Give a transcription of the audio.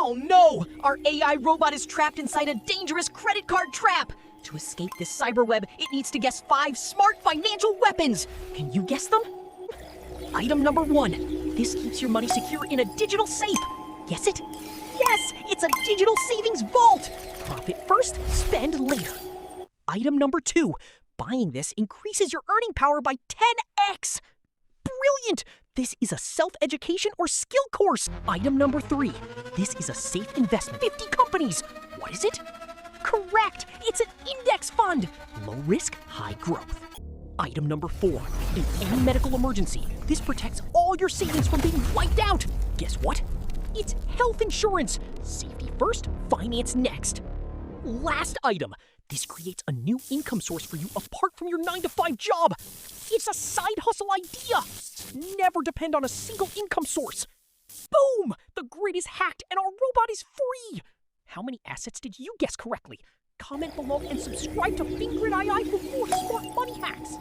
Oh no! Our AI robot is trapped inside a dangerous credit card trap! To escape this cyberweb, it needs to guess 5 smart financial weapons! Can you guess them? Item number 1. This keeps your money secure in a digital safe. Guess it? Yes! It's a digital savings vault! Profit first, spend later. Item number 2. Buying this increases your earning power by 10x! Brilliant! This is a self-education or skill course. Item number 3. This is a safe investment. 50 companies. What is it? Correct! It's an index fund. Low risk, high growth. Item number 4. In any medical emergency, this protects all your savings from being wiped out. Guess what? It's health insurance. Safety first, finance next. Last item. This creates a new income source for you apart from your 9-to-5 job. It's a side hustle idea. Never depend on a single income source. Boom! The grid is hacked and our robot is free. How many assets did you guess correctly? Comment below and subscribe to fingridAi for more smart money hacks.